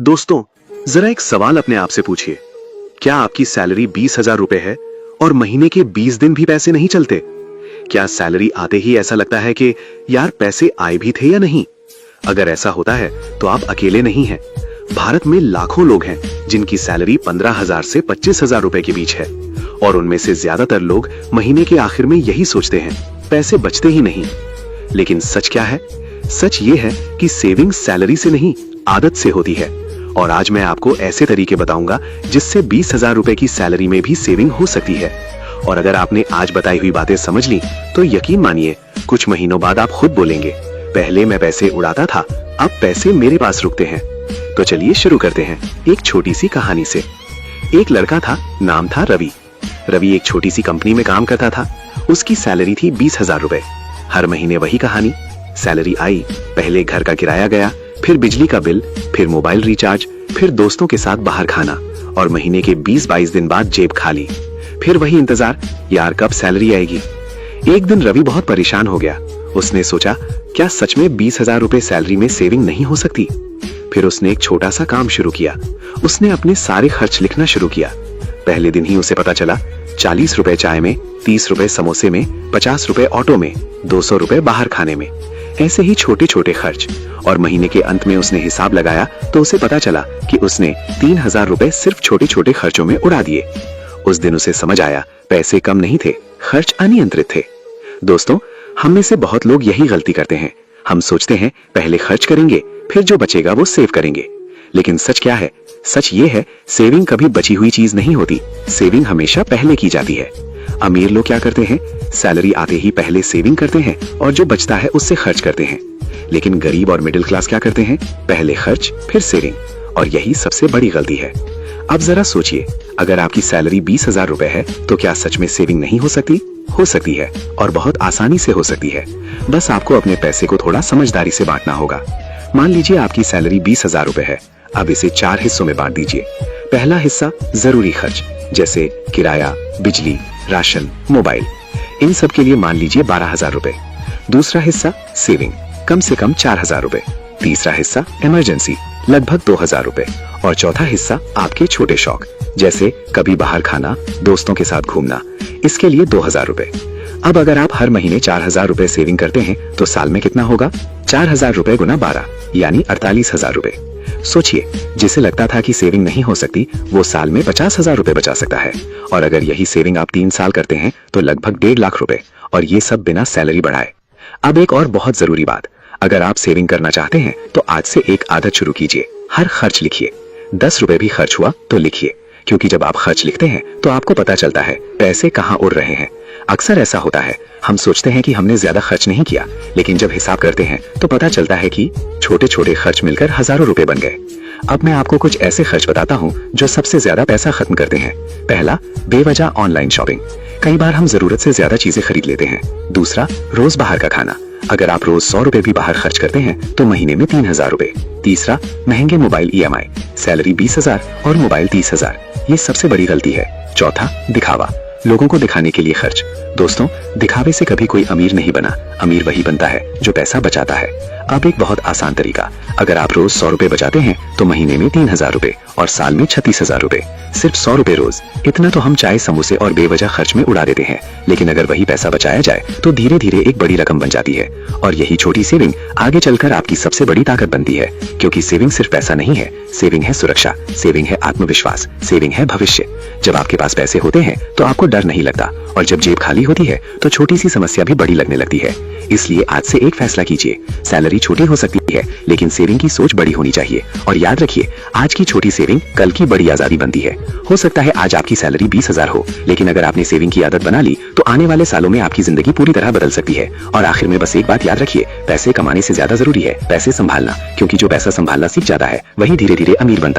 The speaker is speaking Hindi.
दोस्तों, जरा एक सवाल अपने आप से पूछिए, क्या आपकी सैलरी 20,000 रुपए है और महीने के 20 दिन भी पैसे नहीं चलते? क्या सैलरी आते ही ऐसा लगता है कि यार पैसे आए भी थे या नहीं? अगर ऐसा होता है तो आप अकेले नहीं हैं। भारत में लाखों लोग हैं जिनकी सैलरी 15,000 से 25,000 रुपए के बीच है और उनमें से ज्यादातर लोग महीने के आखिर में यही सोचते हैं, पैसे बचते ही नहीं। लेकिन सच क्या है? सच ये है कि सेविंग सैलरी से नहीं, आदत से होती है। और आज मैं आपको ऐसे तरीके बताऊंगा जिससे 20,000 रुपए की सैलरी में भी सेविंग हो सकती है। और अगर आपने आज बताई हुई बातें समझ ली तो यकीन मानिए कुछ महीनों बाद आप खुद बोलेंगे, पहले मैं पैसे उड़ाता था, अब पैसे मेरे पास रुकते हैं। तो चलिए शुरू करते हैं एक छोटी सी कहानी से। एक लड़का था, नाम था रवि। रवि एक छोटी सी कंपनी में काम करता था। उसकी सैलरी थी 20,000 रुपए। हर महीने वही कहानी, सैलरी आई, पहले घर का किराया गया, फिर बिजली का बिल, फिर मोबाइल रिचार्ज, फिर दोस्तों के साथ बाहर खाना और महीने के 20-22 दिन बाद जेब खाली। फिर वही इंतजार, यार कब सैलरी आएगी। एक दिन रवि बहुत परेशान हो गया। उसने सोचा, क्या सच में 20,000 रुपए सैलरी में सेविंग नहीं हो सकती? फिर उसने एक छोटा सा काम शुरू किया। उसने अपने सारे खर्च लिखना शुरू किया। पहले दिन ही उसे पता चला 40 रुपए चाय में, 30 रुपए समोसे में, 50 रुपए ऑटो में, 200 रुपए बाहर खाने में। ऐसे ही छोटे छोटे खर्च। और महीने के अंत में उसने हिसाब लगाया तो उसे पता चला कि उसने 3,000 रुपए सिर्फ छोटे छोटे खर्चों में उड़ा दिए। उस दिन उसे समझ आया, पैसे कम नहीं थे, खर्च अनियंत्रित थे। दोस्तों, हम में से बहुत लोग यही गलती करते हैं। हम सोचते हैं पहले खर्च करेंगे, फिर जो बचेगा वो सेव करेंगे। लेकिन सच क्या है? सच ये है, सेविंग कभी बची हुई चीज नहीं होती। सेविंग हमेशा पहले की जाती है। अमीर लोग क्या करते हैं? सैलरी आते ही पहले सेविंग करते हैं और जो बचता है उससे खर्च करते हैं। लेकिन गरीब और मिडिल क्लास क्या करते हैं? पहले खर्च फिर सेविंग। और यही सबसे बड़ी गलती है। अब जरा सोचिए, अगर आपकी सैलरी 20,000 रुपए है तो क्या सच में सेविंग नहीं हो सकती? हो सकती है, और बहुत आसानी से हो सकती है। बस आपको अपने पैसे को थोड़ा समझदारी से बांटना होगा। मान लीजिए आपकी सैलरी 20,000 रुपए है। अब इसे 4 हिस्सों में बांट दीजिए। पहला हिस्सा जरूरी खर्च, जैसे किराया, बिजली, राशन, मोबाइल, इन सब के लिए मान लीजिए 12,000 रुपए। दूसरा हिस्सा सेविंग, कम से कम 4,000 रुपए। तीसरा हिस्सा इमरजेंसी, लगभग 2,000 रुपए। और चौथा हिस्सा आपके छोटे शौक, जैसे कभी बाहर खाना, दोस्तों के साथ घूमना, इसके लिए 2,000 रुपए। अब अगर आप हर महीने 4,000 रुपए सेविंग करते हैं तो साल में कितना होगा? 4,000 रुपए गुना 12 यानी 48,000 रुपए। सोचिए, जिसे लगता था कि सेविंग नहीं हो सकती वो साल में 50,000 रुपए बचा सकता है। और अगर यही सेविंग आप 3 साल करते हैं तो लगभग 1.5 लाख रुपए, और ये सब बिना सैलरी बढ़ाए। अब एक और बहुत जरूरी बात, अगर आप सेविंग करना चाहते हैं तो आज से एक आदत शुरू कीजिए। हर खर्च लिखिए। 10 रुपए भी खर्च हुआ तो लिखिए, क्योंकि जब आप खर्च लिखते हैं तो आपको पता चलता है पैसे कहाँ उड़ रहे हैं। अक्सर ऐसा होता है, हम सोचते हैं कि हमने ज्यादा खर्च नहीं किया, लेकिन जब हिसाब करते हैं तो पता चलता है कि छोटे छोटे खर्च मिलकर हजारों रुपए बन गए। अब मैं आपको कुछ ऐसे खर्च बताता हूँ जो सबसे ज्यादा पैसा खत्म करते हैं। पहला, बेवजह ऑनलाइन शॉपिंग। कई बार हम जरूरत से ज्यादा चीजें खरीद लेते हैं। दूसरा, रोज बाहर का खाना। अगर आप रोज 100 रुपए भी बाहर खर्च करते हैं तो महीने में 3,000 रुपए। तीसरा, महंगे मोबाइल EMI। सैलरी 20,000 और मोबाइल 30,000, ये सबसे बड़ी गलती है। चौथा, दिखावा, लोगों को दिखाने के लिए खर्च। दोस्तों, दिखावे से कभी कोई अमीर नहीं बना। अमीर वही बनता है जो पैसा बचाता है। अब एक बहुत आसान तरीका, अगर आप रोज 100 रुपए बचाते हैं तो महीने में 3,000 रुपए और साल में 36,000 रुपए। सिर्फ 100 रुपए रोज, इतना तो हम चाय, समोसे और बेवजह खर्च में उड़ा देते हैं। लेकिन अगर वही पैसा बचाया जाए तो धीरे धीरे एक बड़ी रकम बन जाती है। और यही छोटी सेविंग आगे चलकर आपकी सबसे बड़ी ताकत बनती है। क्योंकि सेविंग सिर्फ पैसा नहीं है, सेविंग है सुरक्षा, सेविंग है आत्मविश्वास, सेविंग है भविष्य। जब आपके पास पैसे होते हैं तो आपको डर नहीं लगता, और जब जेब खाली होती है तो छोटी सी समस्या भी बड़ी लगने लगती है। इसलिए आज से एक फैसला कीजिए, सैलरी छोटी हो सकती है लेकिन सेविंग की सोच बड़ी होनी चाहिए। और याद रखिए, आज की छोटी सेविंग कल की बड़ी आजादी बनती है। हो सकता है आज आपकी सैलरी 20,000 हो, लेकिन अगर आपने सेविंग की आदत बना ली तो आने वाले सालों में आपकी जिंदगी पूरी तरह बदल सकती है। और आखिर में बस एक बात याद रखिए, पैसे कमाने से ज्यादा जरूरी है पैसे संभालना, क्योंकि जो पैसा संभालना सीख जाता है वही धीरे धीरे अमीर बनता है।